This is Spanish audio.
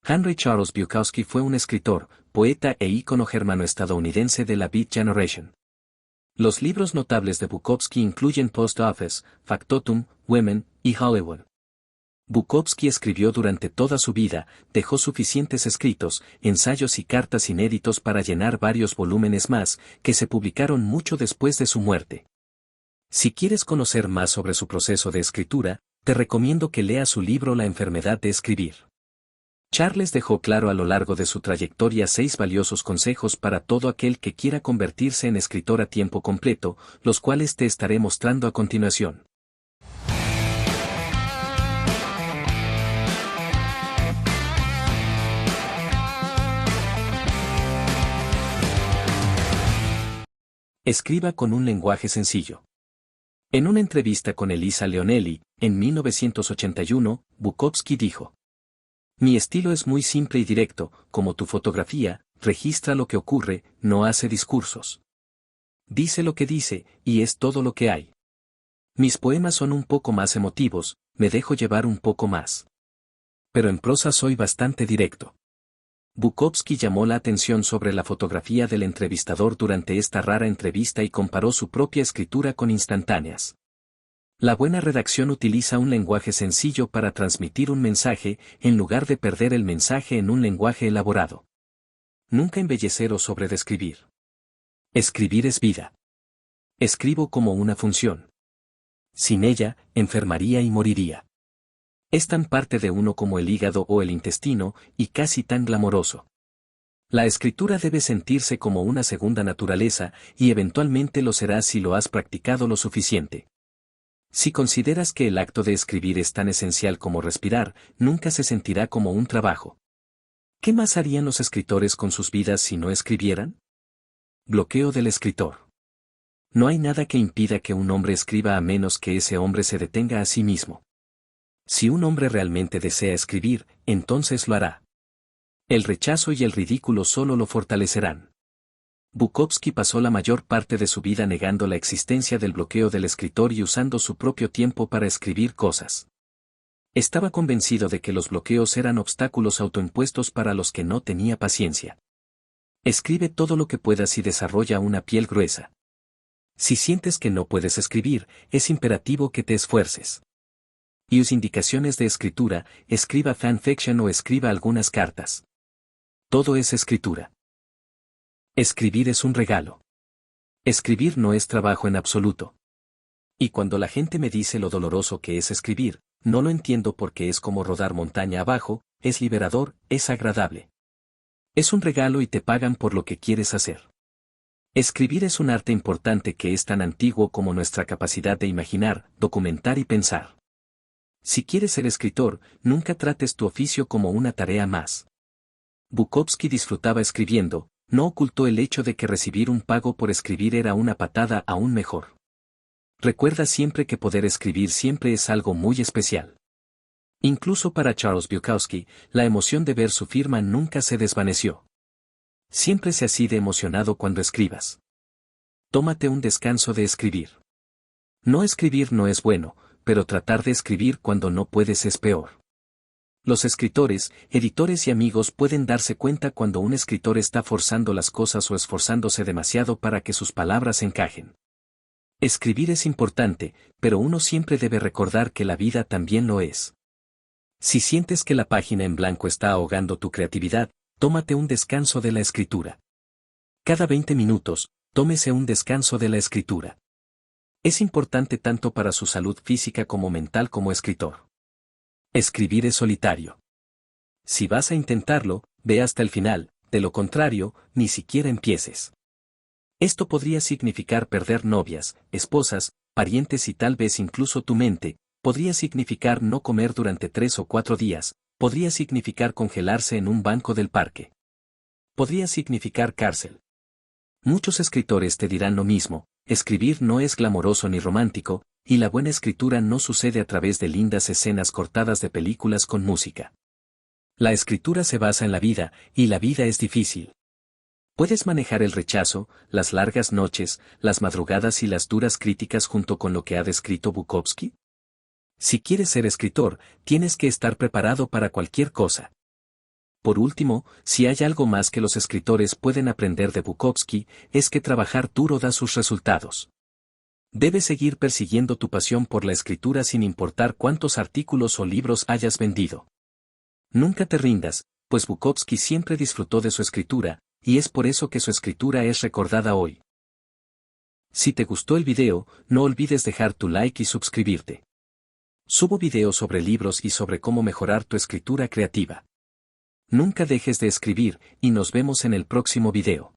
Henry Charles Bukowski fue un escritor, poeta e ícono germano-estadounidense de la Beat Generation. Los libros notables de Bukowski incluyen Post Office, Factotum, Women y Hollywood. Bukowski escribió durante toda su vida, dejó suficientes escritos, ensayos y cartas inéditos para llenar varios volúmenes más, que se publicaron mucho después de su muerte. Si quieres conocer más sobre su proceso de escritura, te recomiendo que leas su libro La enfermedad de escribir. Charles dejó claro a lo largo de su trayectoria 6 valiosos consejos para todo aquel que quiera convertirse en escritor a tiempo completo, los cuales te estaré mostrando a continuación. Escriba con un lenguaje sencillo. En una entrevista con Elisa Leonelli, en 1981, Bukowski dijo: "Mi estilo es muy simple y directo, como tu fotografía, registra lo que ocurre, no hace discursos. Dice lo que dice, y es todo lo que hay. Mis poemas son un poco más emotivos, me dejo llevar un poco más. Pero en prosa soy bastante directo". Bukowski llamó la atención sobre la fotografía del entrevistador durante esta rara entrevista y comparó su propia escritura con instantáneas. La buena redacción utiliza un lenguaje sencillo para transmitir un mensaje, en lugar de perder el mensaje en un lenguaje elaborado. Nunca embellecer o sobredescribir. Escribir es vida. Escribo como una función. Sin ella, enfermaría y moriría. Es tan parte de uno como el hígado o el intestino, y casi tan glamoroso. La escritura debe sentirse como una segunda naturaleza, y eventualmente lo será si lo has practicado lo suficiente. Si consideras que el acto de escribir es tan esencial como respirar, nunca se sentirá como un trabajo. ¿Qué más harían los escritores con sus vidas si no escribieran? Bloqueo del escritor. No hay nada que impida que un hombre escriba a menos que ese hombre se detenga a sí mismo. Si un hombre realmente desea escribir, entonces lo hará. El rechazo y el ridículo solo lo fortalecerán. Bukowski pasó la mayor parte de su vida negando la existencia del bloqueo del escritor y usando su propio tiempo para escribir cosas. Estaba convencido de que los bloqueos eran obstáculos autoimpuestos para los que no tenía paciencia. Escribe todo lo que puedas y desarrolla una piel gruesa. Si sientes que no puedes escribir, es imperativo que te esfuerces. Use indicaciones de escritura, escriba fanfiction o escriba algunas cartas. Todo es escritura. Escribir es un regalo. Escribir no es trabajo en absoluto. Y cuando la gente me dice lo doloroso que es escribir, no lo entiendo porque es como rodar montaña abajo, es liberador, es agradable. Es un regalo y te pagan por lo que quieres hacer. Escribir es un arte importante que es tan antiguo como nuestra capacidad de imaginar, documentar y pensar. Si quieres ser escritor, nunca trates tu oficio como una tarea más. Bukowski disfrutaba escribiendo, no ocultó el hecho de que recibir un pago por escribir era una patada aún mejor. Recuerda siempre que poder escribir siempre es algo muy especial. Incluso para Charles Bukowski, la emoción de ver su firma nunca se desvaneció. Siempre se así de emocionado cuando escribas. Tómate un descanso de escribir. No escribir no es bueno, pero tratar de escribir cuando no puedes es peor. Los escritores, editores y amigos pueden darse cuenta cuando un escritor está forzando las cosas o esforzándose demasiado para que sus palabras encajen. Escribir es importante, pero uno siempre debe recordar que la vida también lo es. Si sientes que la página en blanco está ahogando tu creatividad, tómate un descanso de la escritura. Cada 20 minutos, tómese un descanso de la escritura. Es importante tanto para su salud física como mental como escritor. Escribir es solitario. Si vas a intentarlo, ve hasta el final, de lo contrario, ni siquiera empieces. Esto podría significar perder novias, esposas, parientes y tal vez incluso tu mente, podría significar no comer durante 3 o 4 días, podría significar congelarse en un banco del parque. Podría significar cárcel. Muchos escritores te dirán lo mismo, escribir no es glamoroso ni romántico, y la buena escritura no sucede a través de lindas escenas cortadas de películas con música. La escritura se basa en la vida, y la vida es difícil. ¿Puedes manejar el rechazo, las largas noches, las madrugadas y las duras críticas junto con lo que ha descrito Bukowski? Si quieres ser escritor, tienes que estar preparado para cualquier cosa. Por último, si hay algo más que los escritores pueden aprender de Bukowski, es que trabajar duro da sus resultados. Debes seguir persiguiendo tu pasión por la escritura sin importar cuántos artículos o libros hayas vendido. Nunca te rindas, pues Bukowski siempre disfrutó de su escritura, y es por eso que su escritura es recordada hoy. Si te gustó el video, no olvides dejar tu like y suscribirte. Subo videos sobre libros y sobre cómo mejorar tu escritura creativa. Nunca dejes de escribir, y nos vemos en el próximo video.